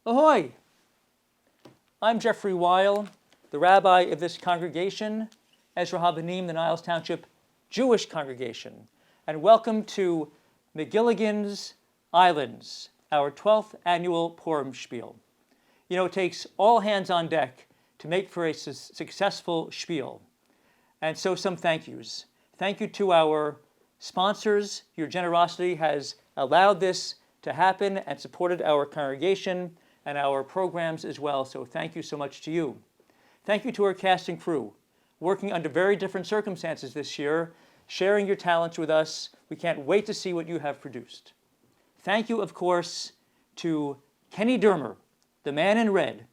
Ahoy! I'm Jeffrey Weil, the rabbi of this congregation, Ezra Habanim, the Niles Township Jewish congregation, and welcome to Megillahgans Islands, our 12th annual Purim Shpiel. You know, it takes all hands on deck to make for a successful Shpiel. And so some thank yous. Thank you to our sponsors. Your generosity has allowed this to happen and supported our congregation and our programs as well, so thank you so much to you. Thank you to our cast and crew, working under very different circumstances this year, sharing your talents with us. We can't wait to see what you have produced. Thank you, of course, to Kenny Dermer, the man in red,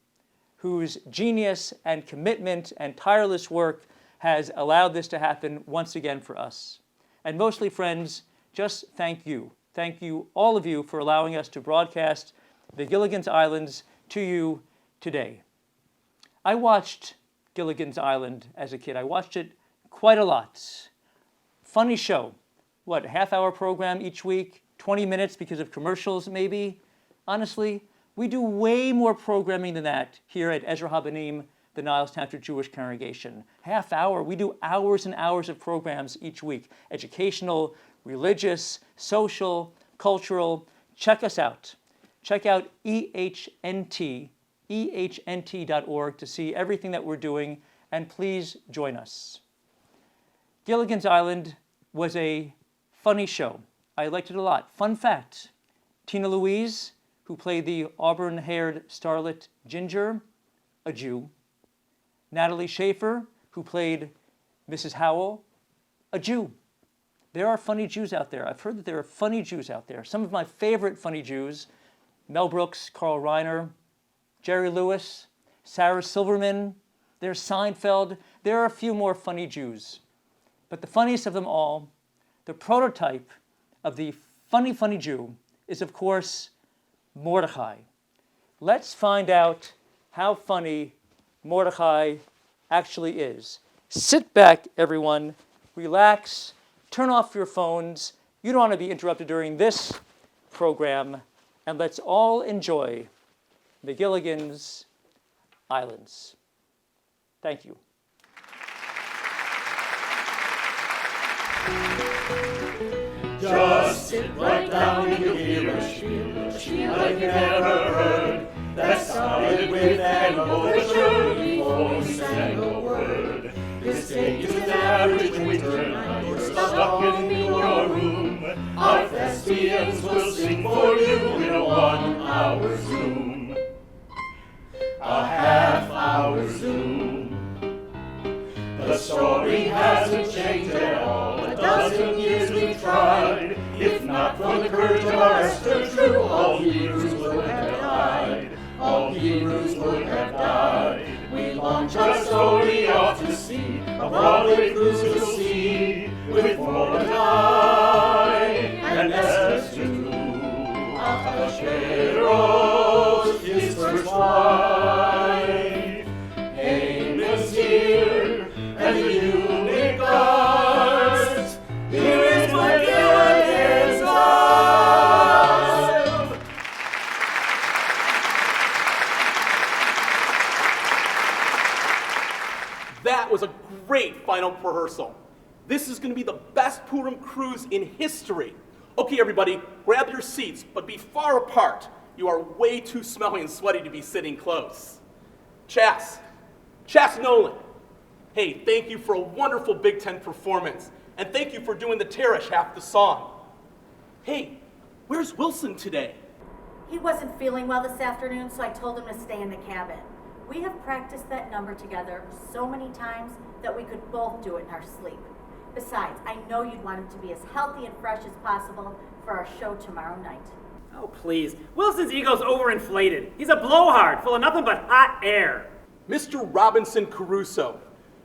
whose genius and commitment and tireless work has allowed this to happen once again for us. And mostly, friends, just thank you. Thank you, all of you, for allowing us to broadcast the Megillahgans Islands to you today. I watched Gilligan's Island as a kid. I watched it quite a lot. Funny show. What, a half-hour program each week? 20 minutes because of commercials, maybe? Honestly, we do way more programming than that here at Ezra Habanim, the Niles Township Jewish congregation. Half hour. We do hours and hours of programs each week. Educational, religious, social, cultural. Check us out. Check out EHNT.org to see everything that we're doing, and please join us. Gilligan's Island was a funny show. I liked it a lot. Fun fact, Tina Louise, who played the auburn-haired starlet Ginger, a Jew. Natalie Schaefer, who played Mrs. Howell, a Jew. There are funny Jews out there. I've heard that there are funny Jews out there. Some of my favorite funny Jews, Mel Brooks, Carl Reiner, Jerry Lewis, Sarah Silverman, there's Seinfeld. There are a few more funny Jews. But the funniest of them all, the prototype of the funny Jew, is of course Mordechai. Let's find out how funny Mordechai actually is. Sit back, everyone, relax, turn off your phones. You don't want to be interrupted during this program, and let's all enjoy Megillahgans Islands. Thank you. Just sit right down and you'll hear a spiel like you never heard. That started with an overture before we sang a word. This day is an average winter night. You're stuck in your room. Our thespians will sing for you in a 1 hour Zoom. A half-hour Zoom. The story hasn't changed at all. A dozen years we've tried. If not for the courage of our Esther True, all Hebrews would have died. All Hebrews would have died. We launch our story off to sea. A Broadway cruise you'll see. With Mordecai and Esther too. Ahasuerus, his first wife. Haman's here, and the eunuch guards. Here is Megillahgans Island. That was a great final rehearsal. This is going to be the best Purim cruise in history. Okay, everybody, grab your seats, but be far apart. You are way too smelly and sweaty to be sitting close. Chas Nolan. Hey, thank you for a wonderful Big Ten performance, and thank you for doing the Teresh half the song. Hey, where's Wilson today? He wasn't feeling well this afternoon, so I told him to stay in the cabin. We have practiced that number together so many times that we could both do it in our sleep. Besides, I know you'd want him to be as healthy and fresh as possible for our show tomorrow night. Oh, please. Wilson's ego's overinflated. He's a blowhard full of nothing but hot air. Mr. Robinson Caruso,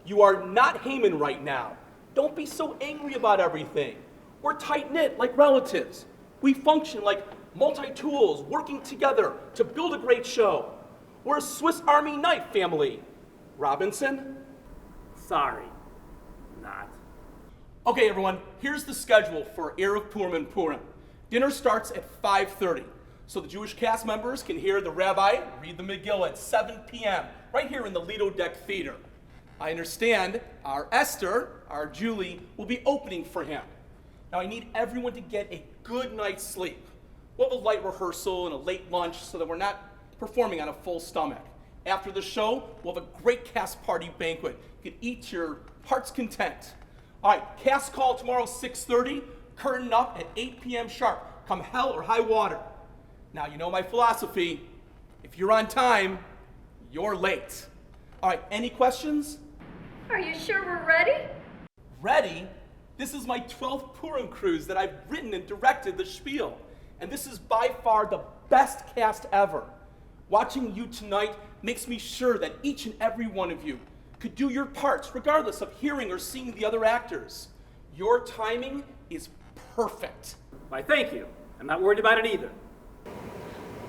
you are not Haman right now. Don't be so angry about everything. We're tight-knit like relatives. We function like multi-tools working together to build a great show. We're a Swiss Army knife family. Robinson? Sorry. Not. Okay, everyone, here's the schedule for Erev Purim and Purim. Dinner starts at 5:30. so the Jewish cast members can hear the rabbi read the Megillah at 7 p.m. right here in the Lido Deck Theater. I understand our Esther, our Julie, will be opening for him. Now I need everyone to get a good night's sleep. We'll have a light rehearsal and a late lunch so that we're not performing on a full stomach. After the show, we'll have a great cast party banquet. You can eat to your heart's content. All right, cast call tomorrow 6:30, curtain up at 8 p.m. sharp. Come hell or high water. Now you know my philosophy. If you're on time, you're late. All right, any questions? Are you sure we're ready? Ready? This is my 12th Purim cruise that I've written and directed the spiel. And this is by far the best cast ever. Watching you tonight makes me sure that each and every one of you could do your parts regardless of hearing or seeing the other actors. Your timing is perfect. Why, thank you. I'm not worried about it either.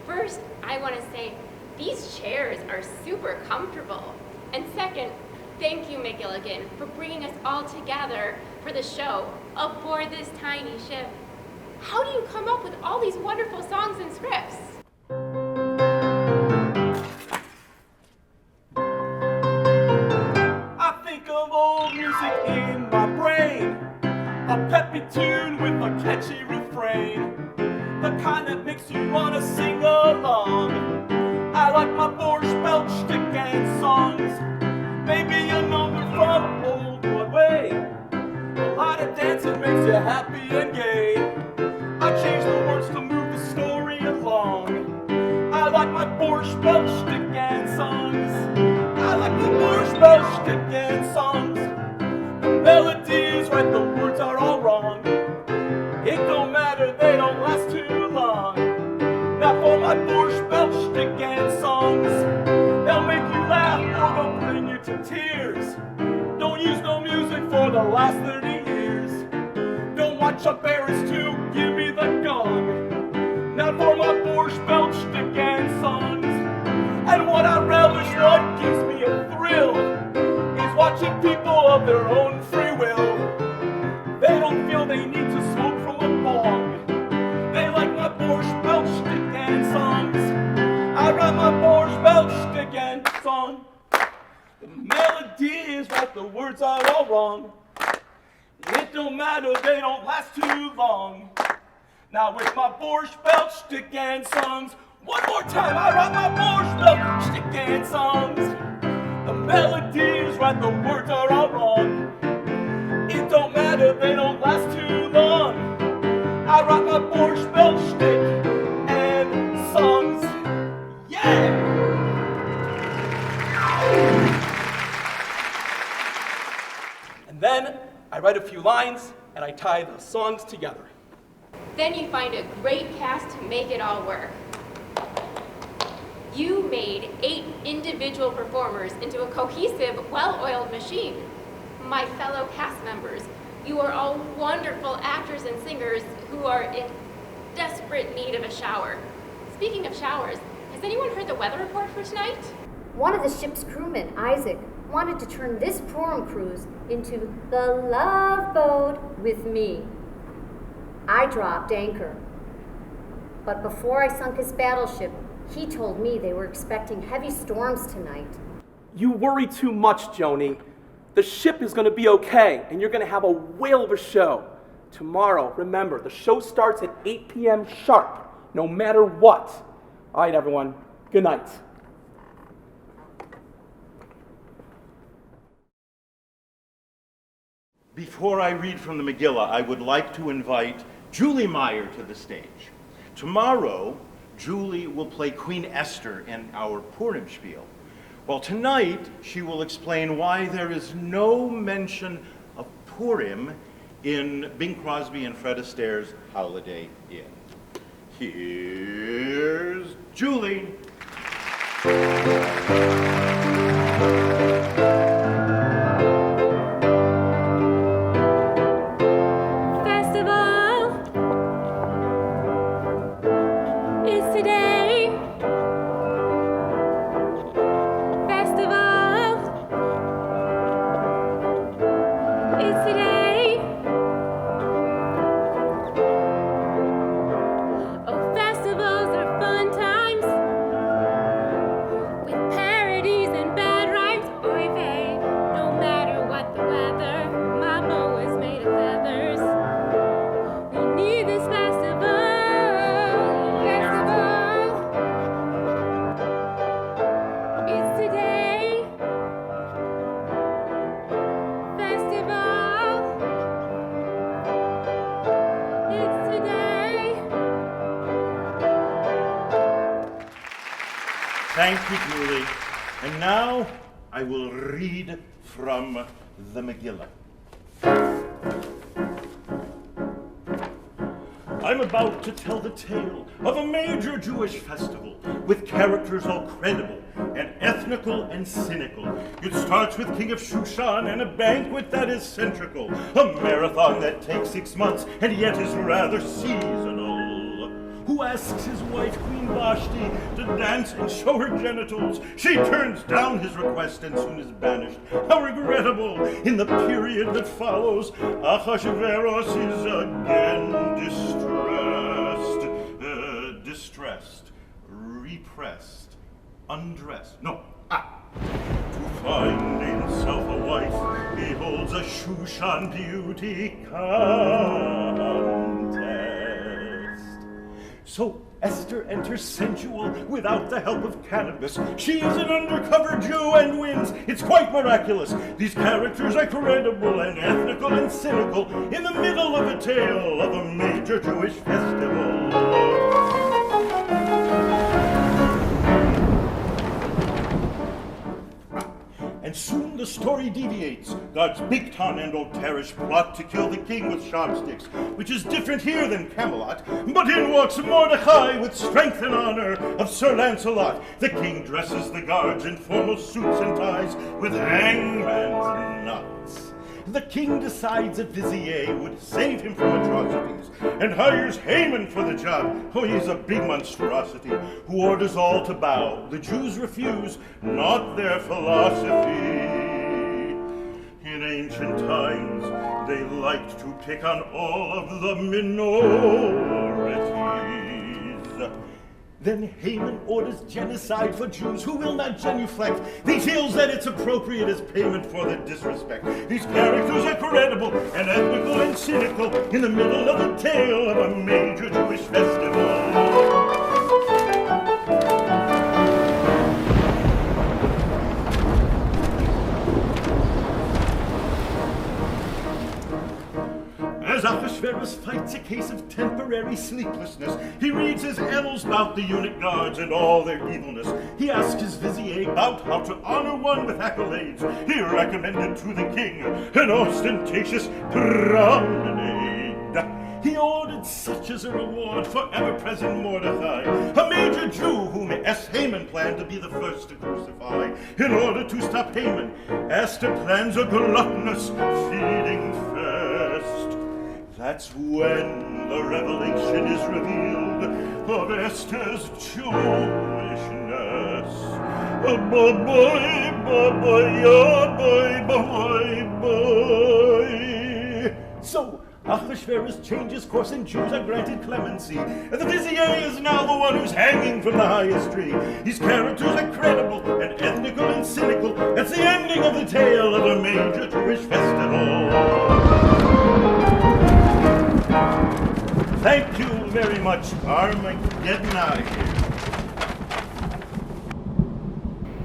First, I want to say these chairs are super comfortable. And second, thank you, Megillahgans, for bringing us all together for the show aboard this tiny ship. How do you come up with all these wonderful songs and scripts? I think of old music in my brain, a peppy tune with a catchy refrain, the kind that makes you want to sing along. I like my Borscht Belch and songs, maybe a number from old Broadway. A lot of dancing makes you happy and gay. I change the words to move the story along. I like my Borscht Belch and songs. I like my Borscht Belch and songs. The melody is right, the words are all wrong. It don't matter, they don't last too long. Now for my Borscht Belch and songs, they'll make you laugh or they'll bring you to tears. Don't use no music for the last 30 years. Don't watch Chuck Barris too, give me the gong. Now for my Borscht Belch and songs. And what I relish, what gives me a thrill, is watching people of their own free will. They don't feel they need to smoke from a bong. They like my Borscht Belch and songs. I write my Borscht Belch and song. The melody is right, the words are all wrong. It don't matter, they don't last too long. Now with my Borscht Belch and songs, one more time, I write my Borscht Belch and songs. The melody is right, the words are all wrong. It don't matter, they don't last too long. I write my Borscht Belch and songs. Yeah! And then I write a few lines and I tie the songs together. Then you find a great cast to make it all work. You made 8 individual performers into a cohesive, well-oiled machine. My fellow cast members, you are all wonderful actors and singers who are in desperate need of a shower. Speaking of showers, has anyone heard the weather report for tonight? One of the ship's crewmen, Isaac, wanted to turn this Purim cruise into the Love Boat with me. I dropped anchor. But before I sunk his battleship, he told me they were expecting heavy storms tonight. You worry too much, Joni. The ship is going to be okay, and you're going to have a whale of a show. Tomorrow, remember, the show starts at 8 p.m. sharp, no matter what. All right, everyone. Good night. Before I read from the Megillah, I would like to invite Julie Meyer to the stage. Tomorrow, Julie will play Queen Esther in our Purim Shpiel. Well, tonight, she will explain why there is no mention of Purim in Bing Crosby and Fred Astaire's Holiday Inn. Here's Julie. Festivals are Thank you, Julie. And now I will read from the Megillah. I'm about to tell the tale of a major Jewish festival with characters all credible and ethnical and cynical. It starts with King of Shushan and a banquet that is centrical, a marathon that takes 6 months and yet is rather seasonal. Who asks his wife, Queen Vashti, to dance and show her genitals. She turns down his request and soon is banished. How regrettable! In the period that follows, Ahasuerus is again distressed, repressed, undressed. To find himself a wife, he holds a Shushan beauty contest. So Esther enters sensual without the help of cannabis. She is an undercover Jew and wins. It's quite miraculous. These characters are credible and ethnical and cynical in the middle of a tale of a major Jewish festival. And soon the story deviates. God's Bigtan and Old Teresh plot to kill the king with sharp sticks, which is different here than Camelot. But in walks Mordecai with strength and honor of Sir Lancelot. The king dresses the guards in formal suits and ties with hangman's knots. The king decides that Vizier would save him from atrocities and hires Haman for the job. Oh, he's a big monstrosity who orders all to bow. The Jews refuse, not their philosophy. In ancient times, they liked to pick on all of the minorities. Then Haman orders genocide for Jews who will not genuflect. He feels that it's appropriate as payment for their disrespect. These characters are credible and ethnical and cynical in the middle of a tale of a major Jewish festival. As Ahasuerus fights a case of temporary sleeplessness, he reads his annals about the eunuch guards and all their evilness. He asks his vizier about how to honor one with accolades. He recommended to the king an ostentatious promenade. He ordered such as a reward for ever-present Mordecai, a major Jew whom Haman planned to be the first to crucify. In order to stop Haman, Esther plans a gluttonous feeding fest. That's when the revelation is revealed of Esther's Jewishness. So Ahasuerus changes course and Jews are granted clemency. And the vizier is now the one who's hanging from the highest tree. These characters are credible and ethnical and cynical. That's the ending of the tale of a major Jewish festival. Thank you very much, Armageddon out of here.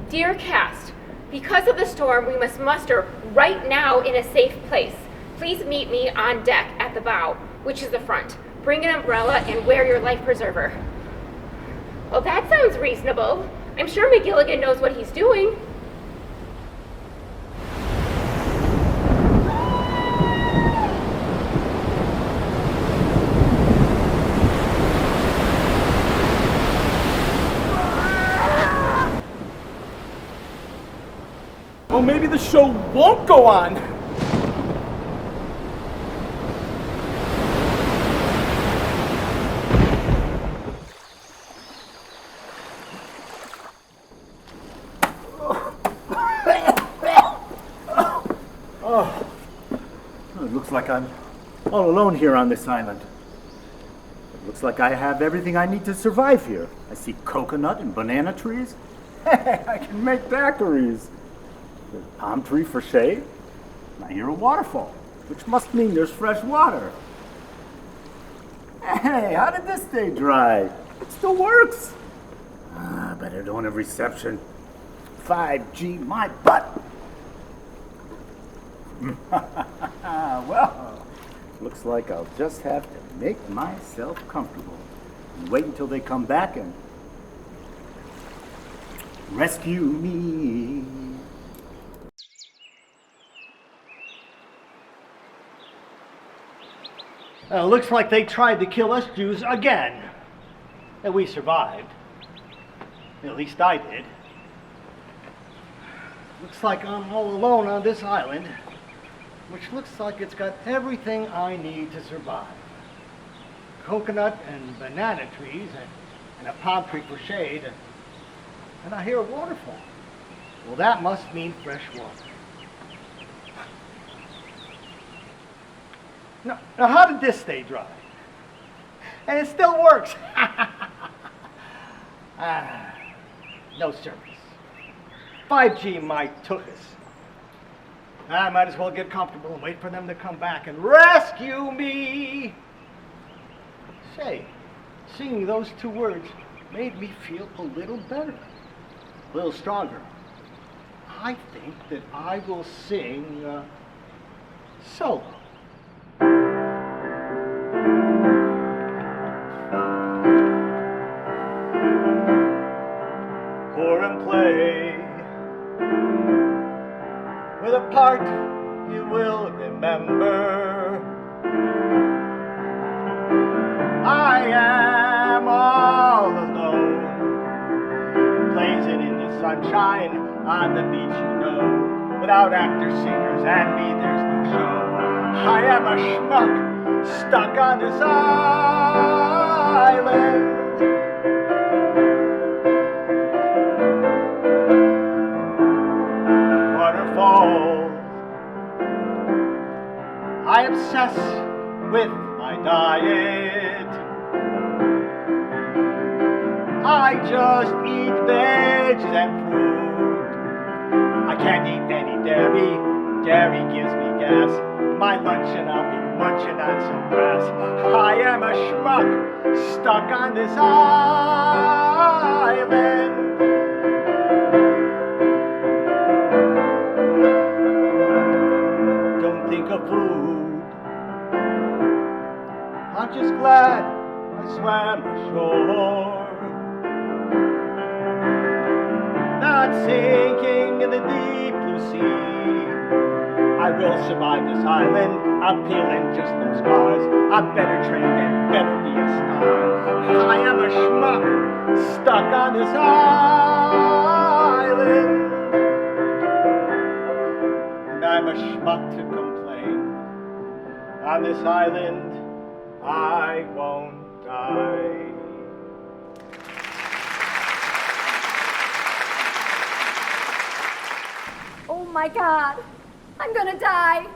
Dear cast, because of the storm, we must muster right now in a safe place. Please meet me on deck at the bow, which is the front. Bring an umbrella and wear your life preserver. Well, that sounds reasonable. I'm sure Megillahgan knows what he's doing. Well, maybe the show won't go on. It looks like I'm all alone here on this island. It looks like I have everything I need to survive here. I see coconut and banana trees. I can make daiquiris. There's a palm tree for shade. And I hear a waterfall, which must mean there's fresh water. Hey, how did this stay dry? It still works. But I don't have reception. 5G my butt. Well, looks like I'll just have to make myself comfortable and wait until they come back and... rescue me. Looks like they tried to kill us Jews again. And we survived. At least I did. Looks like I'm all alone on this island, which looks like it's got everything I need to survive. Coconut and banana trees and a palm tree for shade, and I hear a waterfall. Well, that must mean fresh water. Now, how did this stay dry? And it still works. No service. 5G might took us. I might as well get comfortable and wait for them to come back and rescue me. Say, singing those two words made me feel a little better, a little stronger. I think that I will sing solo. Purim play with a part you will remember. I am all alone, blazing in the sunshine on the beach, you know. Without actors, singers, and me, there's no show. I am a schmuck stuck on this island. Waterfalls. I obsess with my diet. I just eat veggies and fruit. I can't eat any dairy. Dairy gives me gas. My lunch and I'll be munching on some grass. I am a schmuck stuck on this island. Don't think of food. I'm just glad I swam ashore. Not sinking in the deep blue sea. I will survive this island. I'm peeling just those scars. I'm better trained and better be a star. I am a schmuck stuck on this island. And I'm a schmuck to complain. On this island, I won't die. Oh my God, I'm gonna die.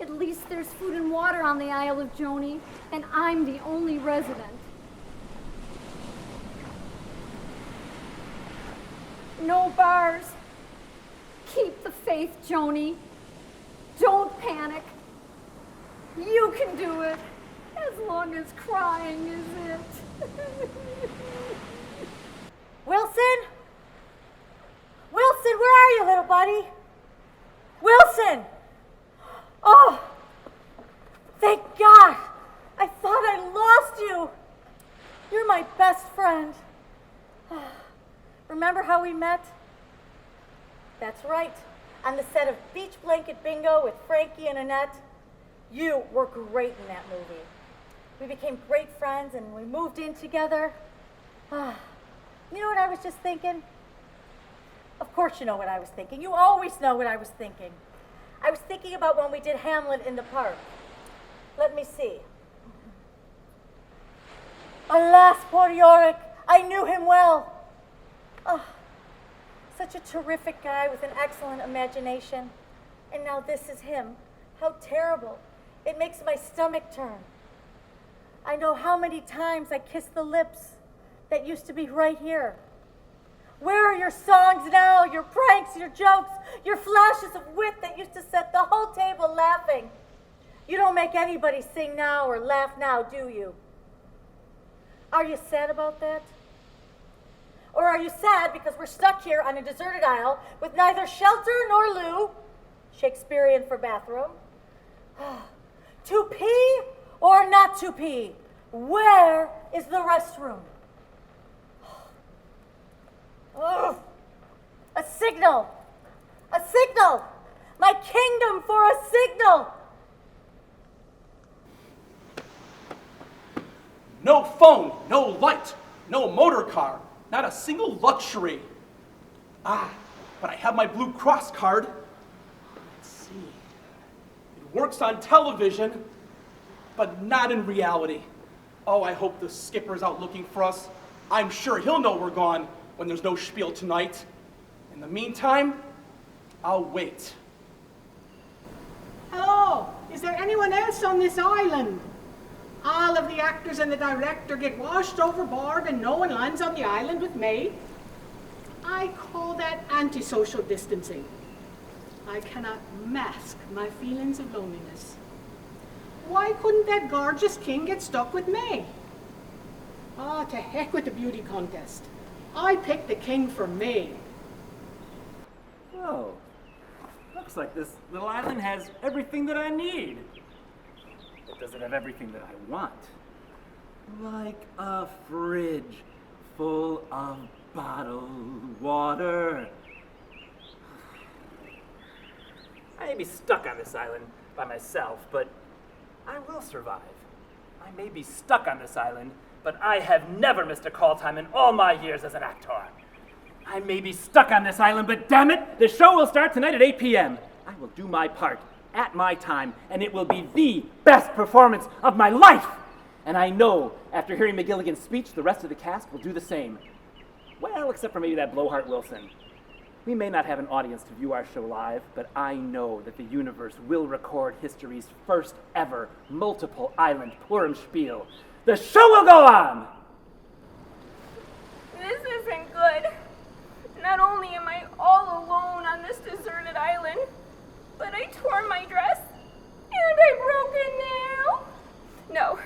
At least there's food and water on the Isle of Joni, and I'm the only resident. No bars. Keep the faith, Joni. Don't panic. You can do it, as long as crying is it. Wilson? Wilson, where are you, little buddy? Wilson! Oh, thank God. I thought I lost you. You're my best friend. Remember how we met? That's right, on the set of Beach Blanket Bingo with Frankie and Annette. You were great in that movie. We became great friends and we moved in together. You know what I was just thinking? Of course you know what I was thinking. You always know what I was thinking. I was thinking about when we did Hamlet in the park. Let me see. Alas, poor Yorick, I knew him well. Oh, such a terrific guy with an excellent imagination. And now this is him. How terrible. It makes my stomach turn. I know how many times I kissed the lips that used to be right here. Where are your songs now, your pranks, your jokes, your flashes of wit that used to set the whole table laughing? You don't make anybody sing now or laugh now, do you? Are you sad about that? Or are you sad because we're stuck here on a deserted isle with neither shelter nor loo, Shakespearean for bathroom, to pee or not to pee? Where is the restroom? Ugh. A signal! A signal! My kingdom for a signal! No phone, no light, no motor car, not a single luxury. Ah, but I have my Blue Cross card. Let's see. It works on television, but not in reality. Oh, I hope the skipper's out looking for us. I'm sure he'll know we're gone when there's no spiel tonight. In the meantime, I'll wait. Hello, is there anyone else on this island? All of the actors and the director get washed overboard and no one lands on the island with me. I call that antisocial distancing. I cannot mask my feelings of loneliness. Why couldn't that gorgeous king get stuck with me? Ah, to heck with the beauty contest. I picked the king for me. Oh, looks like this little island has everything that I need. But does it have everything that I want? Like a fridge full of bottled water. I may be stuck on this island by myself, but I will survive. I may be stuck on this island, but I have never missed a call time in all my years as an actor. I may be stuck on this island, but damn it, the show will start tonight at 8 p.m. I will do my part at my time, and it will be the best performance of my life. And I know, after hearing Megillahgans' speech, the rest of the cast will do the same. Well, except for maybe that blowhard Wilson. We may not have an audience to view our show live, but I know that the universe will record history's first ever multiple island Purim Shpiel. The show will go on! This isn't good. Not only am I all alone on this deserted island, but I tore my dress and I broke a nail.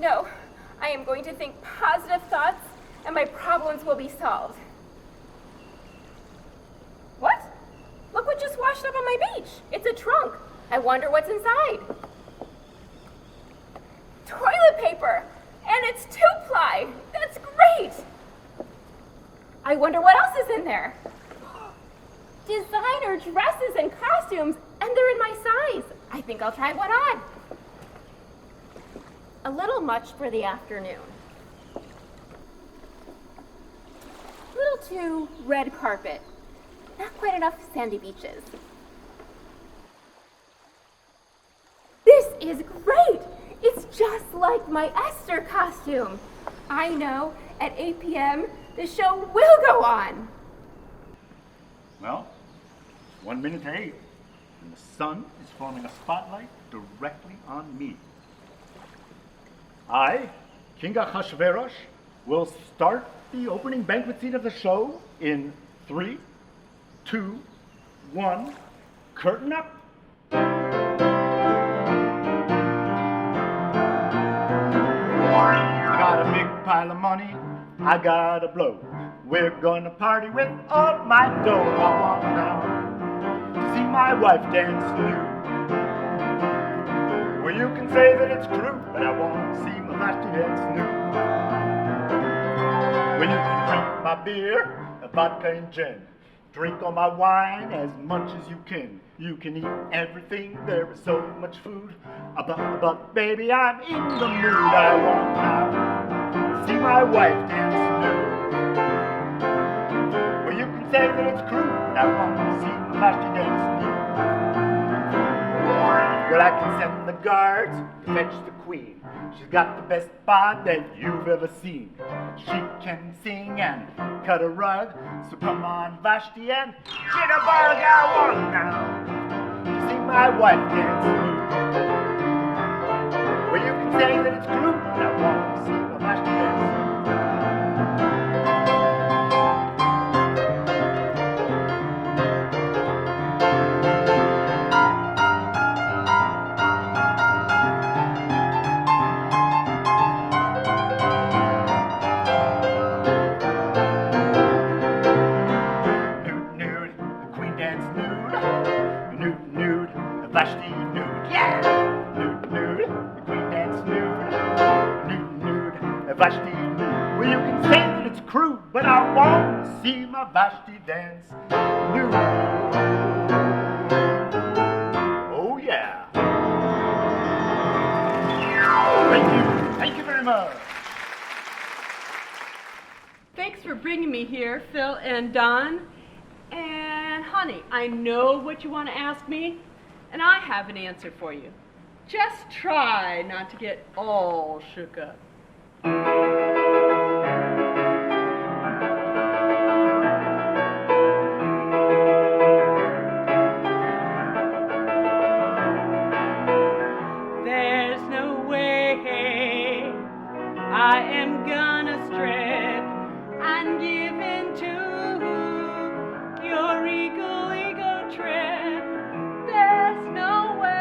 No, I am going to think positive thoughts and my problems will be solved. What? Look what just washed up on my beach. It's a trunk. I wonder what's inside. Toilet paper, and it's 2-ply. That's great. I wonder what else is in there. Designer dresses and costumes, and they're in my size. I think I'll try one on. A little much for the afternoon. A little too red carpet. Not quite enough sandy beaches. This is great! It's just like my Esther costume. I know, at 8 p.m., the show will go on. Well, it's 1 minute to 8, and the sun is forming a spotlight directly on me. I, King Ahasuerus, will start the opening banquet scene of the show in 3, 2, 1, curtain up. I got a big pile of money, I gotta blow. We're gonna party with all my dough. I want now to see my wife dance nude. Well, you can say that it's true, but I want to see my Vashti dance nude. Well, you can drink my beer, vodka and gin. Drink all my wine as much as you can. You can eat everything, there is so much food. But baby, I'm in the mood. I want now to see my wife dance nude. Well, you can say that it's crude, but I want to see my Vashti dance nude. Well, I can send the guards to fetch the queen. She's got the best bod that you've ever seen. She can sing and cut a rug. So come on, Vashti, and jitterbug. I want now to see my wife dance nude. Well, you can say that it's true, but I want to see my Vashti dance nude. Vashti nude, yeah! Nude, nude, the queen dance nude. Vashti dance. New. Oh yeah. Thank you very much. Thanks for bringing me here, Phil and Don. And honey, I know what you want to ask me, and I have an answer for you. Just try not to get all shook up. There's no way I am gonna strip and give in to your ego trip. There's no way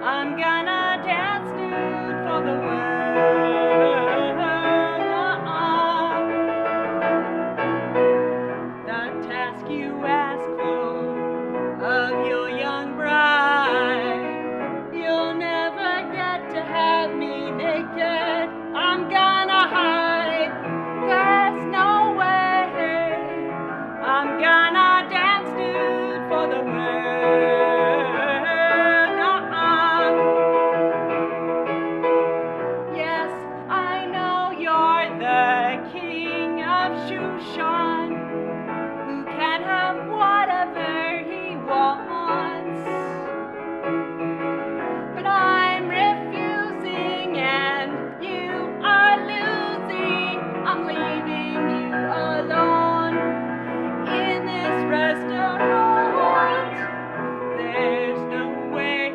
I'm gonna dance nude for the world. The task you ask for of your young bride, you'll never get to have me naked. I'm gonna hide. There's no way I'm gonna dance nude for the world. Yes, I know you're the king of Shushan, who can have whatever he wants. But I'm refusing and you are losing. I'm leaving you alone in this restaurant. There's no way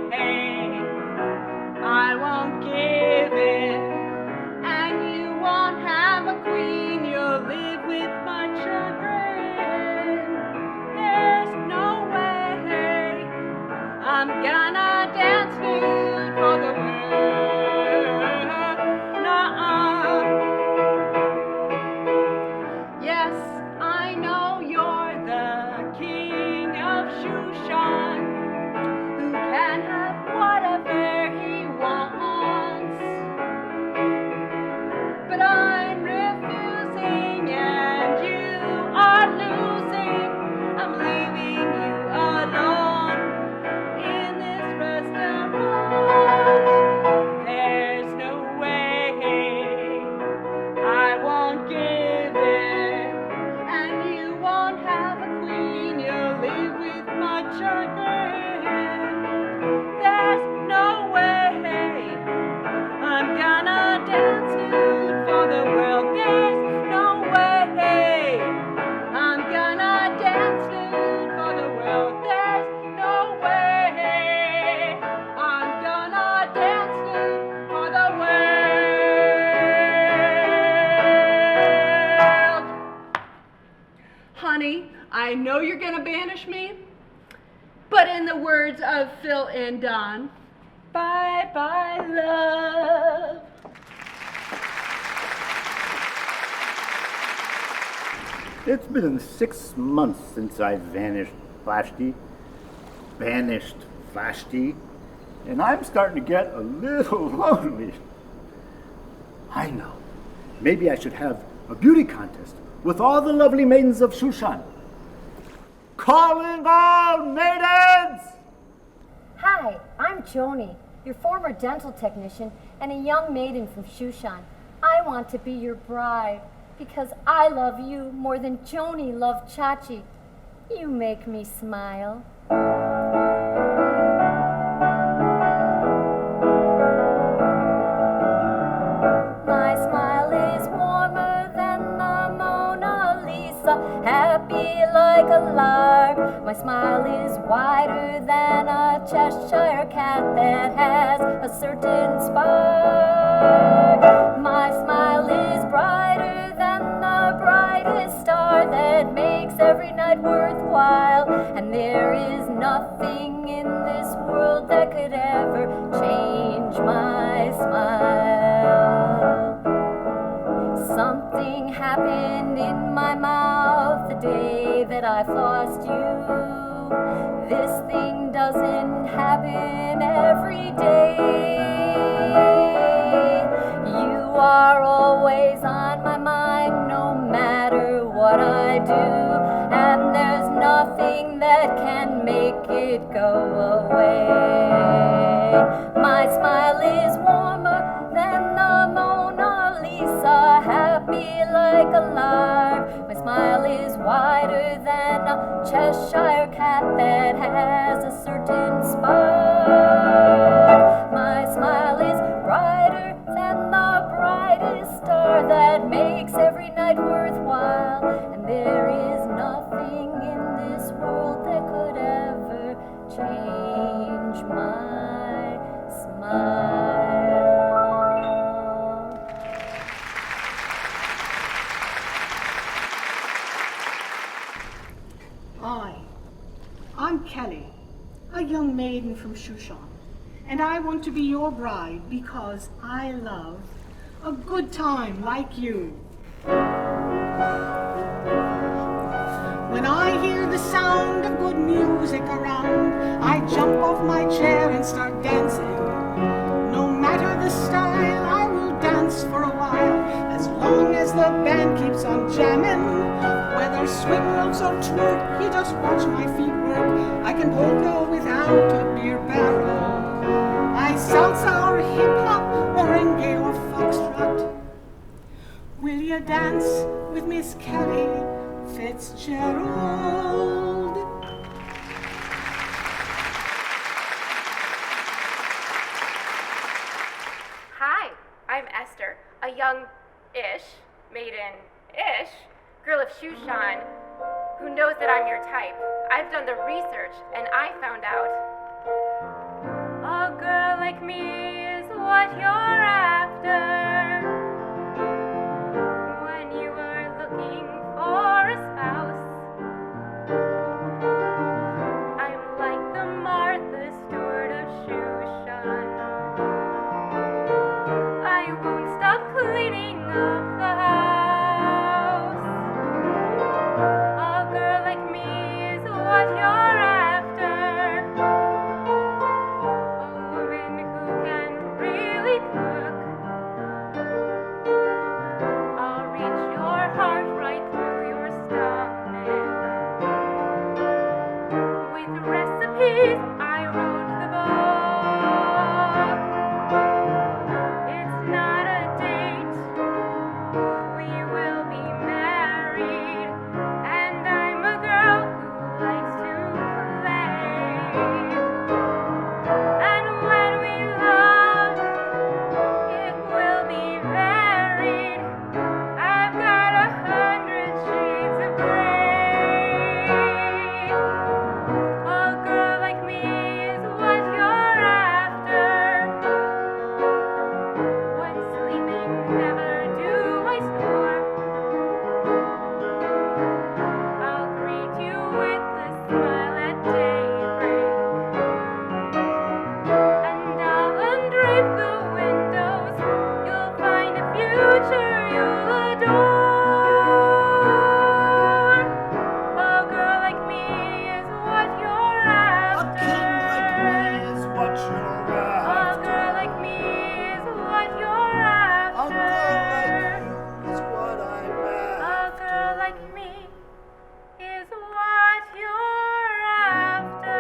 I won't give in, and you won't have a queen. You'll live with much chagrin. There's no way I'm gonna dance nude for the world. Nuh-uh. Yes, I know you're the king of Shushan, who can have whatever he wants. But I'm refusing and you are losing. I'm leaving you alone in this restaurant. There's no way I won't give in, and you won't have a queen. You'll live with much chagrin. There's no way I'm gonna dance nude for the world. There's no way I'm gonna dance nude for the world. There's no way I'm gonna dance nude for the world. Honey, I know you're gonna banish me, but in the words of Phil and Don, bye-bye, love. It's been 6 months since I banished Vashti, and I'm starting to get a little lonely. I know. Maybe I should have a beauty contest with all the lovely maidens of Shushan. Calling all maidens! Hi, I'm Joni, your former dental technician and a young maiden from Shushan. I want to be your bride because I love you more than Joni loved Chachi. You make me smile. My smile is warmer than the Mona Lisa, happy like a lark. My smile is wider than a Cheshire cat that has a certain spark. My smile is brighter than the brightest star that makes every night worthwhile. And there is nothing in this world that could ever change my smile. Something happened in my mouth the day that I lost you. This thing doesn't happen every day. You are always on my mind, no matter what what I do, and there's nothing that can make it go away. My smile is warmer than the Mona Lisa, happy like a lark. My smile is wider than a Cheshire cat that has a certain spark. My smile is brighter than the brightest star that makes every night worthwhile. And there is nothing in this world that could ever change my smile. I'm Kelly, a young maiden from Shushan, and I want to be your bride because I love a good time like you. When I hear the sound of good music around, I jump off my chair and start dancing. No matter the style, I will dance for a while, as long as the band keeps on jamming. Whether swing waltz or twerk, you just watch my feet work. I can polka without a beer barrel. I salsa or hip-hop, merengue or foxtrot. Will you dance with Miss Kelly Fitzgerald? Hi, I'm Esther, a young-ish, maiden-ish girl of Shushan who knows that I'm your type. I've done the research and I found out a girl like me is what you're after when you are looking for a spouse. I'm like the Martha Stewart of Shushan. I won't stop cleaning up the house. A girl like me is what you're after. A woman who can really cook. I'll reach your heart right through your stomach. With recipes, I wrote the book. It's not a date. We will be married. And I'm a girl who likes to play. And when we love, it will be varied. I've got 100 shades of gray. A girl like me is what you're after. When sleeping, never do I snore. I'll greet you with a smile at daybreak, and I'll undrape the windows. You'll find a future you'll adore. A girl like me is what you're after. is what you're A girl like me is what you're after. is what I'm A girl like me is what you're after.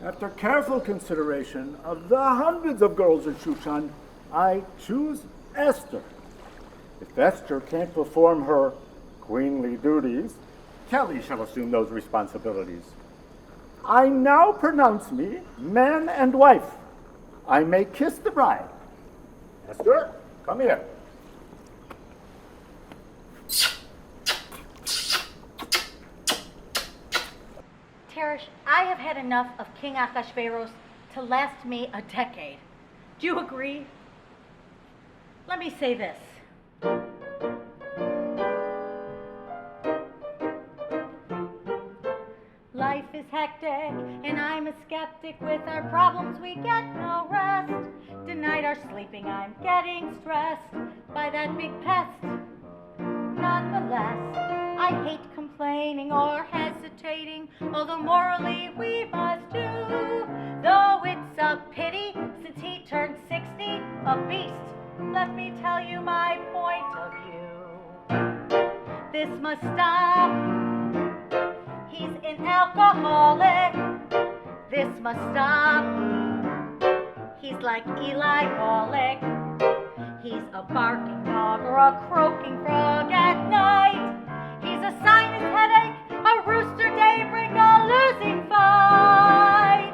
After careful consideration of the hundreds of girls at Shushan, I choose Esther. If Esther can't perform her queenly duties, Kelly shall assume those responsibilities. I now pronounce me man and wife. I may kiss the bride. Esther, come here. Teresh, I have had enough of King Achashverosh to last me a decade. Do you agree? Let me say this. Life is hectic, and I'm a skeptic. With our problems, we get no rest. Denied our sleeping, I'm getting stressed by that big pest. Nonetheless, I hate complaining or hesitating, although morally we must do. Though it's a pity, since he turned 60, a beast. Let me tell you my point of view. This must stop. He's an alcoholic. This must stop. He's like Eli Wallach. He's a barking dog or a croaking frog at night. He's a sinus headache, a rooster daybreak, a losing fight.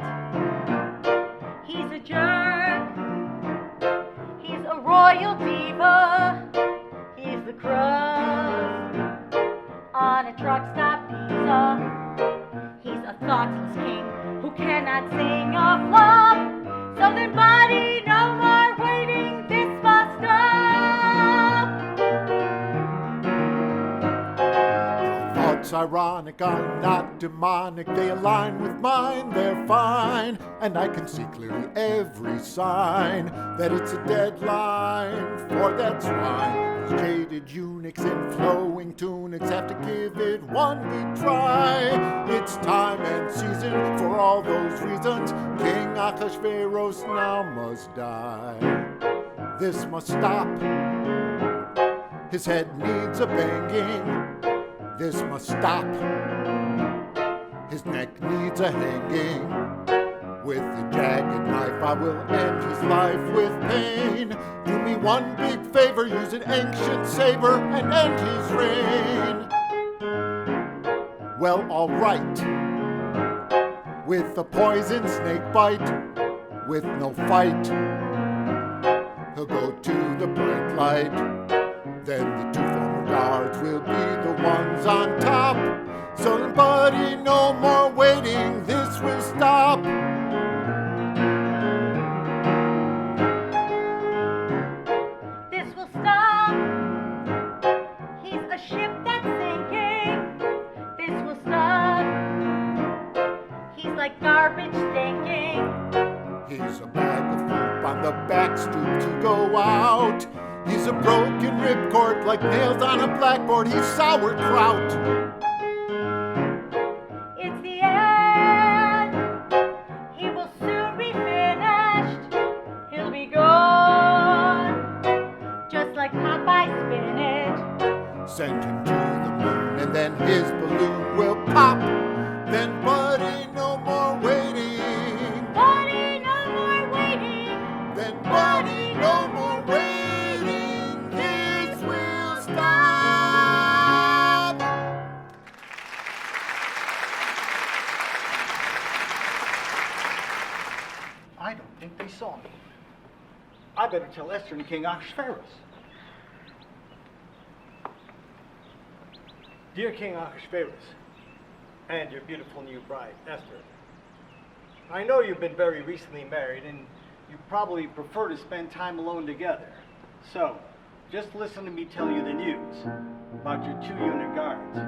He's a jerk. He's a royal diva. He's the crust on a truck stop pizza. He's a thoughtless king who cannot sing a flop. So then, buddy, no more waiting. This must stop. Thoughts ironic are not demonic. They align with mine. They're fine, and I can see clearly every sign that it's a deadline for that swine. Those jaded eunuchs in flowing tunics have to give it one good try. It's time and season for all those reasons. King Ahasuerus now must die. This must stop. His head needs a banging. This must stop. His neck needs a hanging. With a jagged knife I will end his life with pain. Do me one big favor, use an ancient saber and end his reign. Well, all right. With a poison snake bite, with no fight, he'll go to the bright light. Then the two former guards will be the ones on top. So then, buddy, no more waiting, this will stop. This will stop. He's a ship that's sinking. This will stop. He's like garbage stinking. He's a bag of poop on the back stoop to go out. He's a broken ripcord like nails on a blackboard. He's sauerkraut. It's the end. He will soon be finished. He'll be gone, just like Popeye spinach. Send him to the moon and then his balloon will pop. Then, buddy, no more waiting. Buddy, no more waiting. Then, buddy, no more waiting. This will stop. I don't think they saw me. I better tell Esther and King Ahasuerus. Dear King Ahasuerus, and your beautiful new bride, Esther, I know you've been very recently married, and you probably prefer to spend time alone together. So, just listen to me tell you the news about your two unit guards,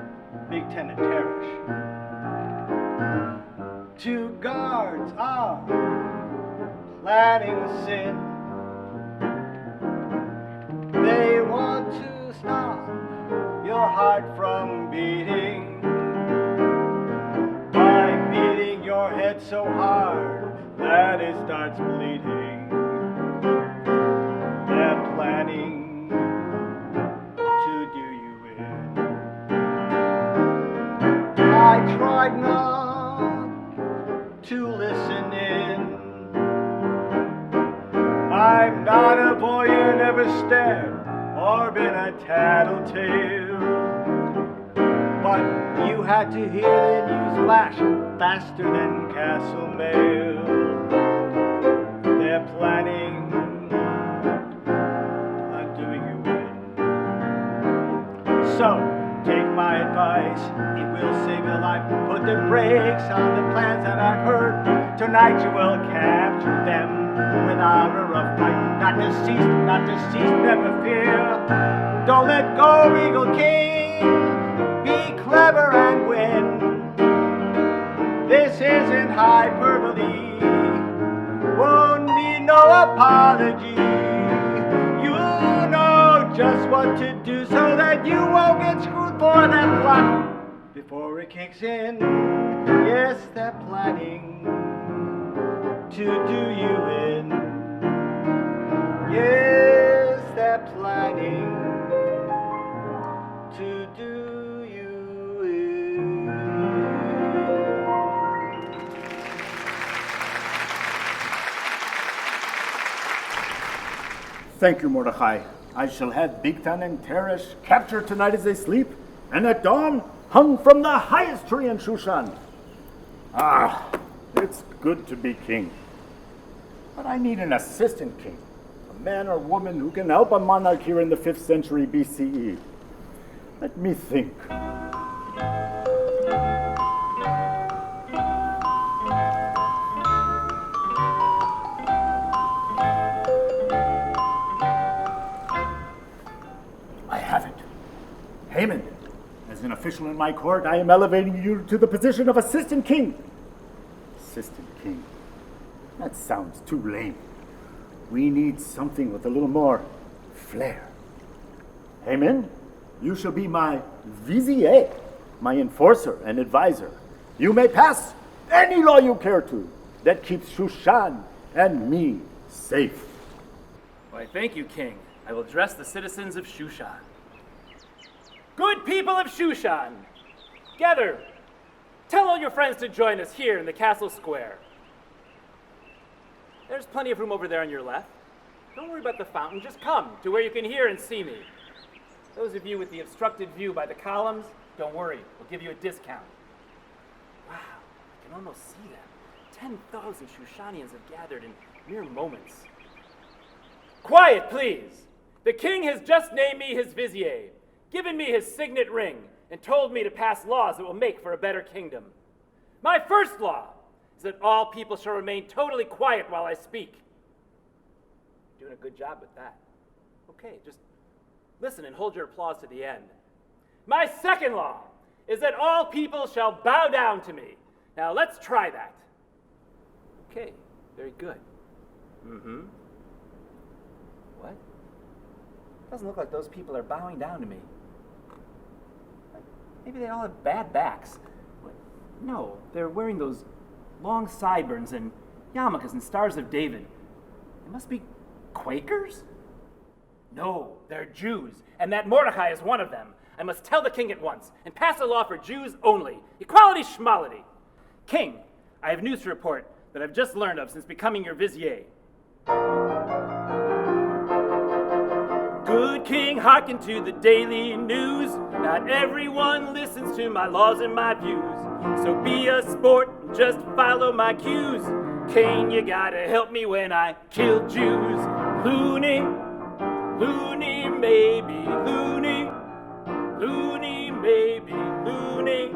Big Ten and Teresh. 2 guards are planning a sin. They want to stop your heart from beating by beating your head so hard that it starts bleeding. They're planning to do you in. I tried not to listen in. I'm not a boy you never stared or been a tattletale. But you had to hear the news flash faster than Castle Mail. They're planning on doing you in. So, take my advice, it will save your life. Put the brakes on the plans that I've heard. Tonight you will capture them without a rough fight. Not deceased, never fear. Don't let go, Eagle King. Be clever and win. This isn't hyperbole. Won't need no apology. You know just what to do so that you won't get screwed for that plot before it kicks in. Yes, they're planning to do you in. Yes, they're planning to do you in. Thank you, Mordecai. I shall have Bigtan and Teresh captured tonight as they sleep, and at dawn hung from the highest tree in Shushan. Ah, it's good to be king. But I need an assistant king, a man or woman who can help a monarch here in the 5th century BCE. Let me think. I have it. Haman, as an official in my court, I am elevating you to the position of assistant king. Assistant king. That sounds too lame. We need something with a little more flair. Haman, you shall be my vizier, my enforcer and advisor. You may pass any law you care to that keeps Shushan and me safe. Why, thank you, King. I will address the citizens of Shushan. Good people of Shushan, gather. Tell all your friends to join us here in the castle square. There's plenty of room over there on your left. Don't worry about the fountain. Just come to where you can hear and see me. Those of you with the obstructed view by the columns, don't worry. We'll give you a discount. Wow, I can almost see them. 10,000 Shushanians have gathered in mere moments. Quiet, please. The king has just named me his vizier, given me his signet ring, and told me to pass laws that will make for a better kingdom. My first law is that all people shall remain totally quiet while I speak. You're doing a good job with that. Okay, just listen and hold your applause to the end. My second law is that all people shall bow down to me. Now let's try that. Okay, very good. Mm-hmm. What? Doesn't look like those people are bowing down to me. Maybe they all have bad backs. No, they're wearing those long sideburns and yarmulkes and stars of David. They must be Quakers? No, they're Jews, and that Mordecai is one of them. I must tell the king at once and pass a law for Jews only. Equality schmality. King, I have news to report that I've just learned of since becoming your vizier. Good king, hearken to the daily news. Not everyone listens to my laws and my views. So be a sport and just follow my cues. King, you gotta help me when I kill Jews. Loony, loony, maybe loony. Loony, maybe loony.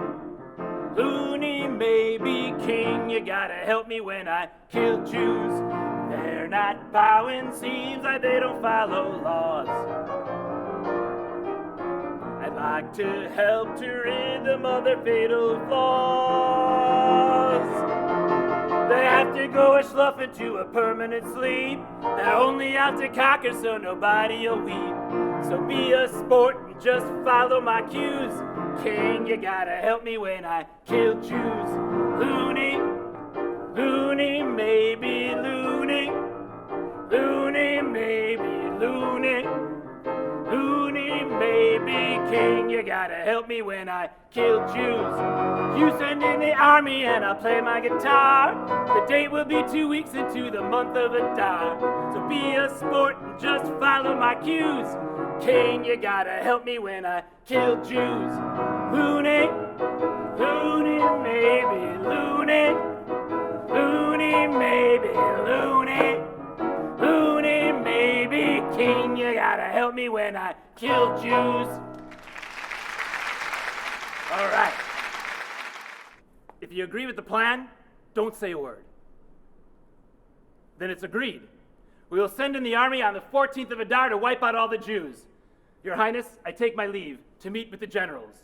Loony, maybe king, you gotta help me when I kill Jews. They're not bowing, seems like they don't follow laws. I'd like to help to rid them of their fatal flaws. They have to go a slough into a permanent sleep. They're only out to conquer so nobody'll weep. So be a sport and just follow my cues. King, you gotta help me when I kill Jews. Loony, loony, maybe loony. Loony, maybe loony. Loony, maybe king, you gotta help me when I kill Jews. You send in the army and I'll play my guitar. The date will be 2 weeks into the month of Adar. So be a sport and just follow my cues. King, you gotta help me when I kill Jews. Loony, loony, maybe loony. Loony, maybe loony. Loony, maybe king, you gotta help me when I kill Jews. All right. If you agree with the plan, don't say a word. Then it's agreed. We will send in the army on the 14th of Adar to wipe out all the Jews. Your Highness, I take my leave to meet with the generals.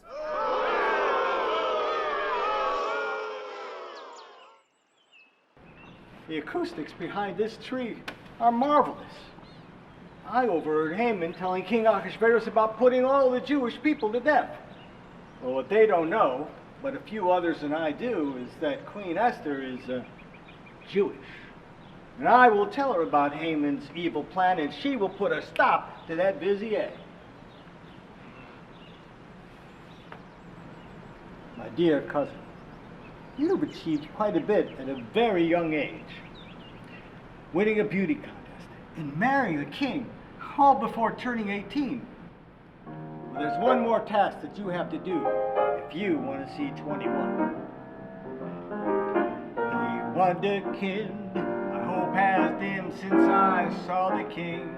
The acoustics behind this tree are marvelous. I overheard Haman telling King Ahasuerus about putting all the Jewish people to death. Well, what they don't know, but a few others than I do, is that Queen Esther is Jewish. And I will tell her about Haman's evil plan, and she will put a stop to that Vizier. My dear cousin, you've achieved quite a bit at a very young age. Winning a beauty contest and marrying a king all before turning 18. Well, there's one more task that you have to do if you want to see 21. The wonderkind, I hope has dimmed since I saw the king.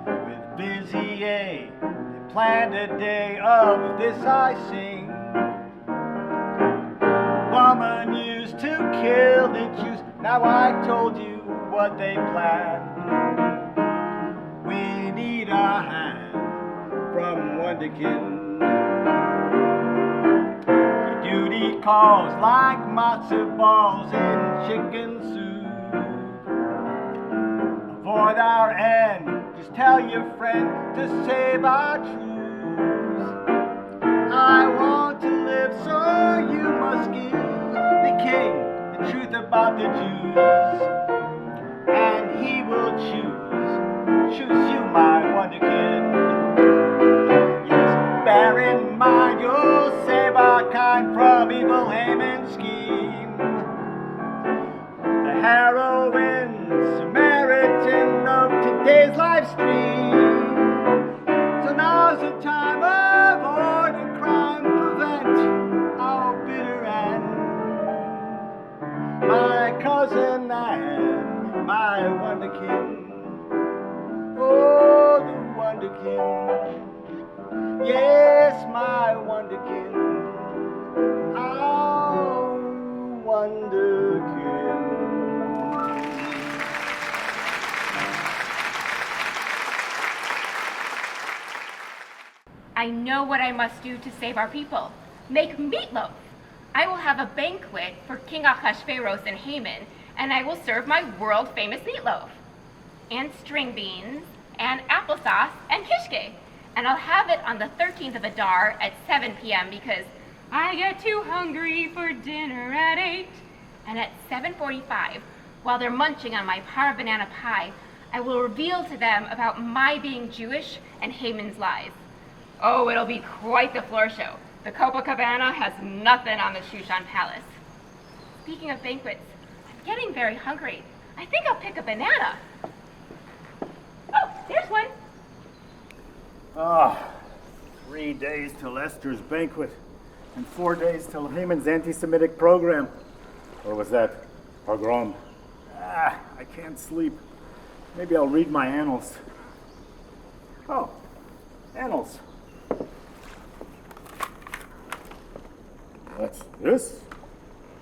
With Vizier, they planned a day of this I sing. The woman used to kill the Jews, now I told you what they planned. We need a hand from Wonderkind. Your duty calls like matzo balls and chicken soup. Avoid our end, just tell your friend to save our truths. I want to live, so you must give the king the truth about the Jews. And he will choose you, my Wonderkind. Yes, bear in mind you'll save our kind from evil Haman's scheme. The heroine, Samaritan of today's live stream. So now's the time, avoid a crime, prevent our bitter end. My cousin and my Wonderkind. Oh, the Wonderkind. Yes, my Wonderkind. Our Wonderkind. I know what I must do to save our people. Make meatloaf. I will have a banquet for King Ahasuerus and Haman, and I will serve my world-famous meatloaf. And string beans, and applesauce, and kishke. And I'll have it on the 13th of Adar at 7 p.m. because I get too hungry for dinner at 8. And at 7:45, while they're munching on my par banana pie, I will reveal to them about my being Jewish and Haman's lies. Oh, it'll be quite the floor show. The Copacabana has nothing on the Shushan Palace. Speaking of banquets, I'm getting very hungry. I think I'll pick a banana. Oh, there's one. Ah, 3 days till Esther's banquet, and 4 days till Haman's anti-Semitic program. Or was that pogrom? Ah, I can't sleep. Maybe I'll read my annals. Oh, annals. What's this?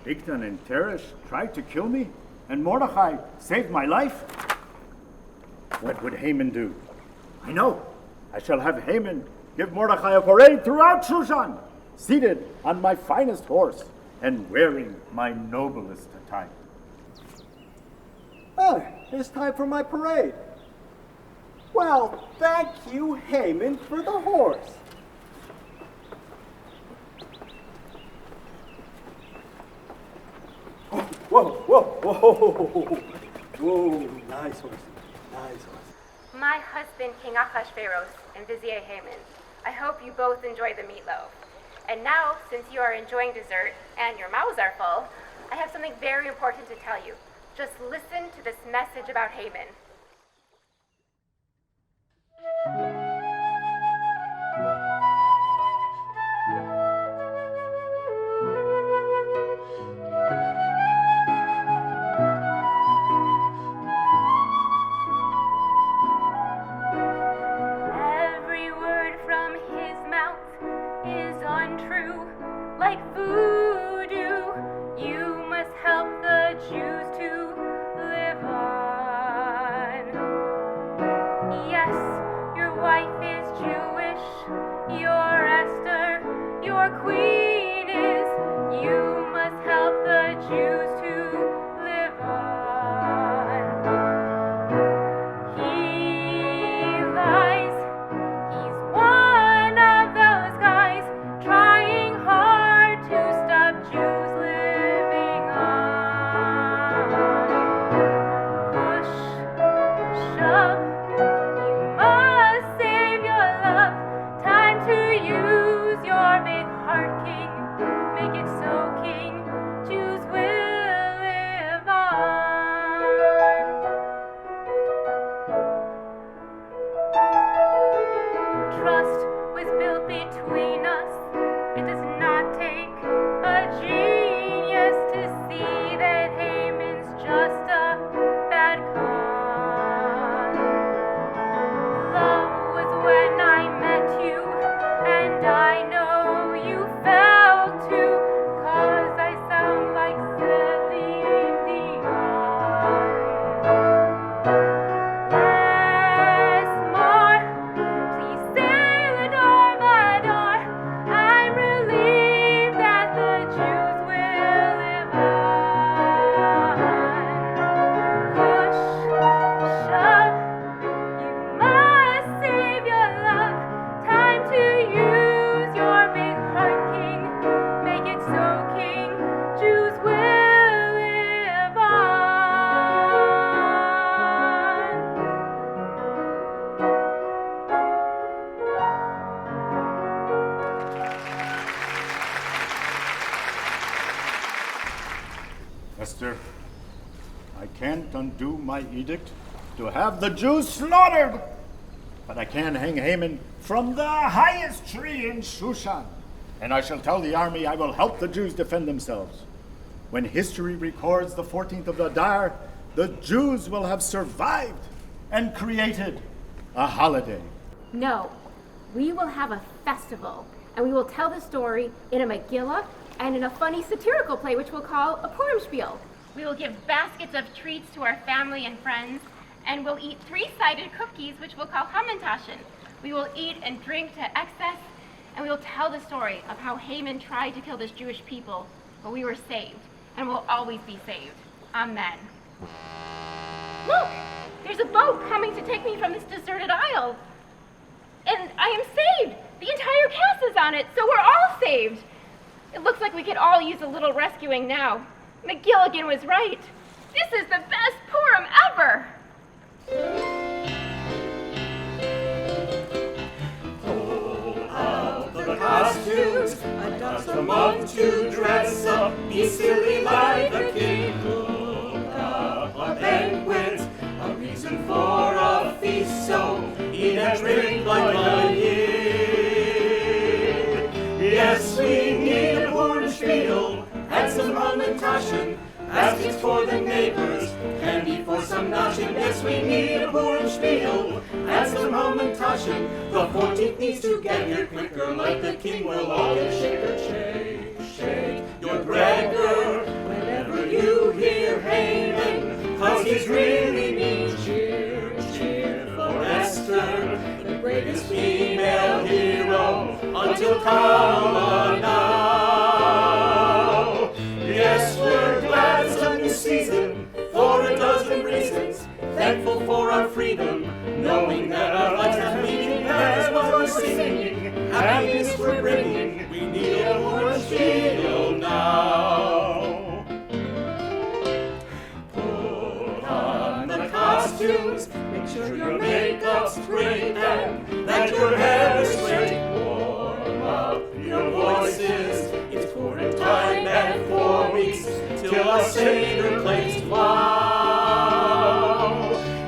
Bigtan and Teresh tried to kill me, and Mordechai saved my life? What would Haman do? I know. I shall have Haman give Mordechai a parade throughout Shushan, seated on my finest horse and wearing my noblest attire. Oh, it's time for my parade. Well, thank you, Haman, for the horse. Whoa, whoa, whoa, whoa, nice horse, nice horse. My husband, King Ahasuerus, and Vizier Haman, I hope you both enjoy the meatloaf. And now, since you are enjoying dessert and your mouths are full, I have something very important to tell you. Just listen to this message about Haman. Every word from his mouth is untrue, like voodoo. You must help the Jews to live on. Yes, your wife is Jewish, you're Esther, your queen is. You must help the Jews to live on. He lies, he's one of those guys trying hard to stop Jews living on. trust was built between us. It does not take a genius to see that Haman's just a bad con. Love was when I met you, and I know you fell too, 'cause I sound like Celine Dion. Yes, more, please say the door by door. I'm relieved that the Jews will live on. Push, shove, you must save your love. Time to use your big heart, King. Make it so, King. Jews will live on. Esther, I can't undo my edict to have the Jews slaughtered, but I can hang Haman from the highest tree in Shushan, and I shall tell the army I will help the Jews defend themselves. When history records the 14th of Adar, the Jews will have survived and created a holiday. No, we will have a festival, and we will tell the story in a Megillah and in a funny satirical play, which we'll call a Purim Shpiel. We will give baskets of treats to our family and friends, and we'll eat three-sided cookies, which we'll call hamantaschen. We will eat and drink to excess, and we will tell the story of how Haman tried to kill this Jewish people, but we were saved, and will always be saved. Amen. Look, there's a boat coming to take me from this deserted isle, and I am saved. The entire cast is on it, so we're all saved. It looks like we could all use a little rescuing now. Megillahgan was right. This is the best Purim ever. Pull out the costumes, adopt them up to dress up, be silly like a king. Look up a banquet, a reason for a feast, so eat and drink like a king. Yes, we need a Purim Shpiel, and some hamantaschen, baskets for the neighbors, candy for some nation. Yes, we need a Purim Shpiel, and some hamantaschen. The 14th needs to get here quicker, like the king will all get shaker. Shake, shake your breaker whenever you hear Haman, 'cause he's really mean. Cheer, cheer for Esther, the greatest female hero until Kala now. Yes, we're glad it's a new season for a dozen reasons. Thankful for our freedom, knowing that our lives have meaning. That is what we're singing, happiness we're bringing. We need a Purim Shpiel now. Put on the costumes, make sure your makeup's great, and that your hair is straight. Warm up your voices, it's Purim time and 4 weeks till our Seder plays wow.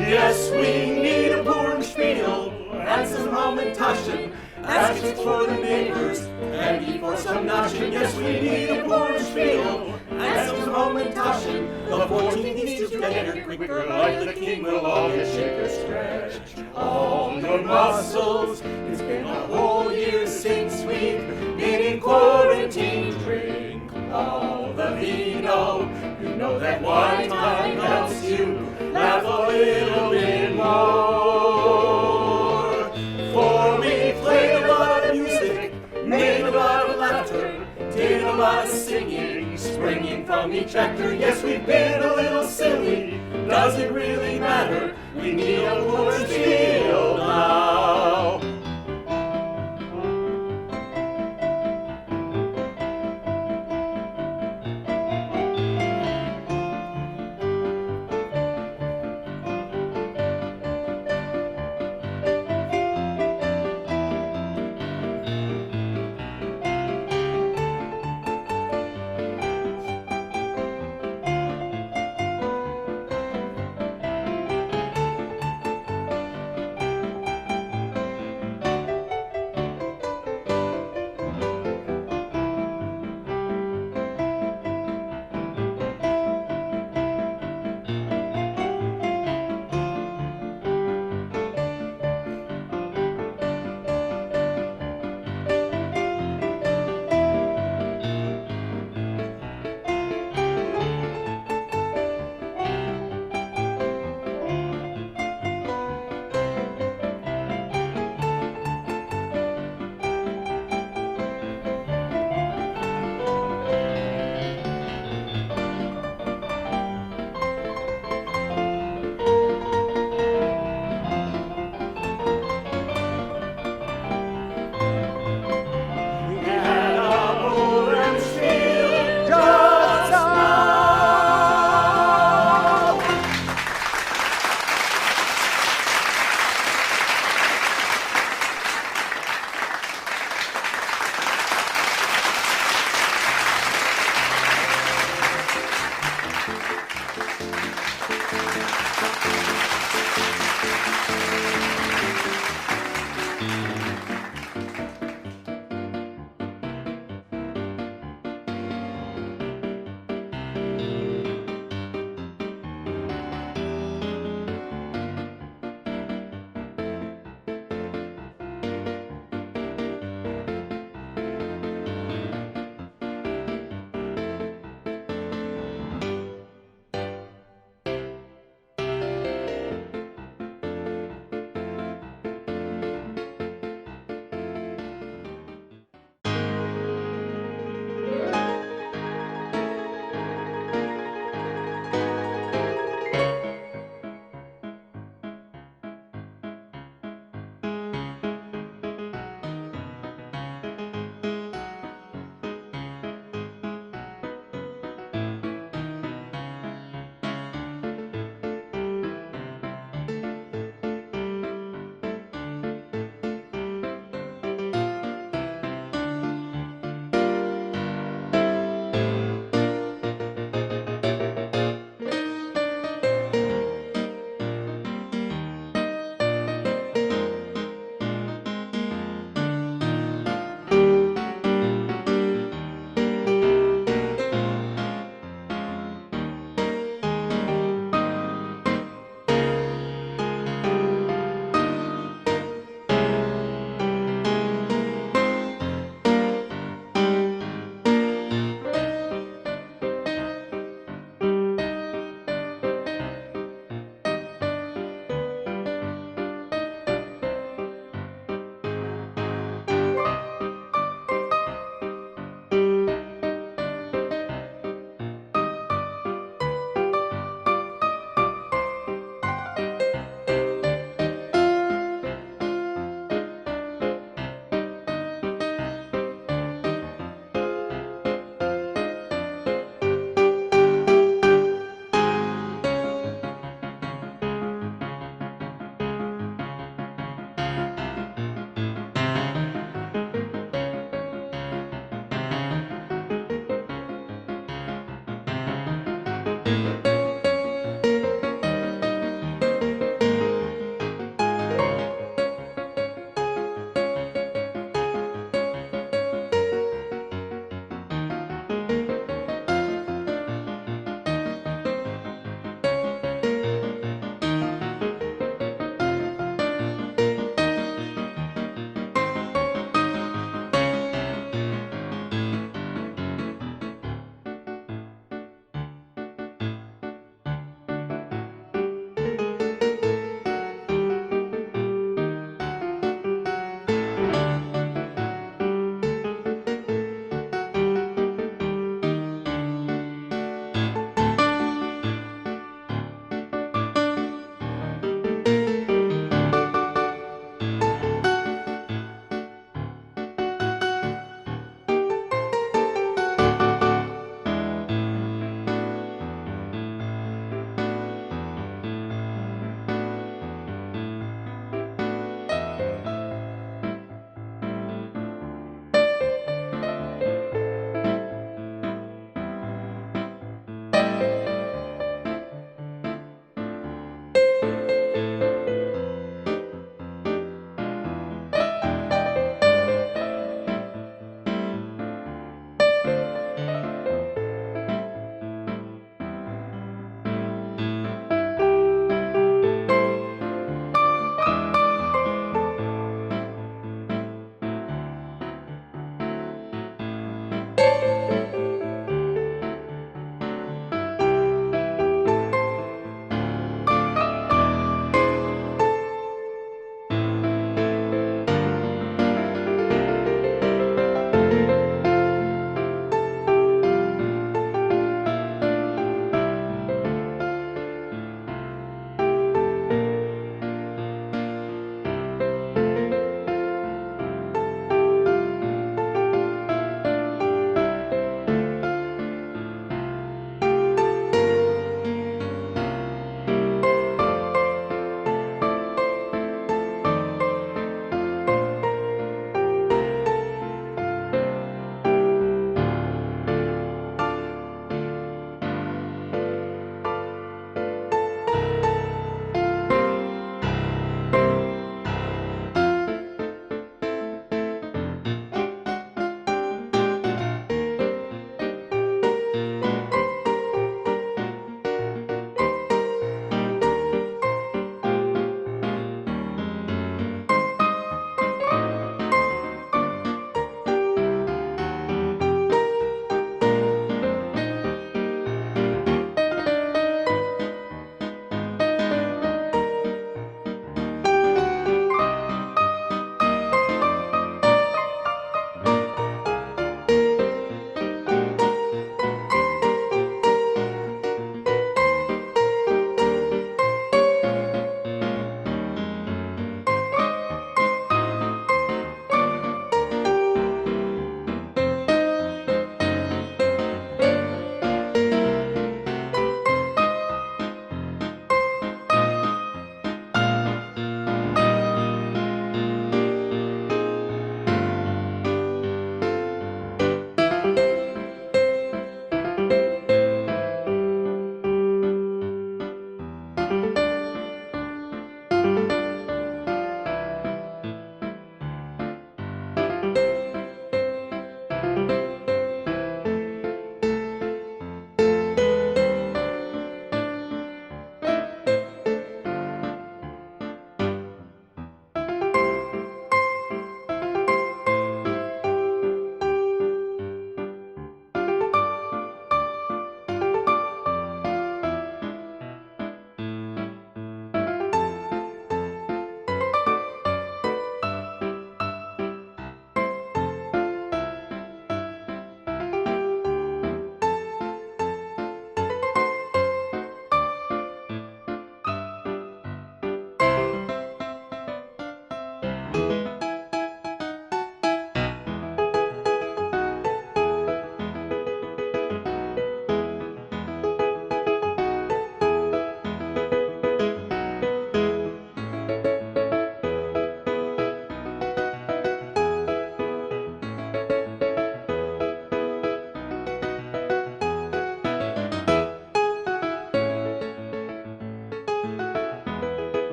Yes, we need a Purim Shpiel and some hamantaschen, baskets for the neighbors, candy for some nation. Yes, we need a Purim Shpiel and some hamantaschen. The 14th needs to get here quicker, like the king will all get shaker. Stretch all your muscles, it's been a whole year since we've been in quarantine. Drink all the vino, you know that wine time helps you laugh a little bit more. For we played a lot of music, made a lot of laughter, did a lot of singing, springing from each actor. Yes, we've been a little silly, does it really matter? We need a Purim Shpiel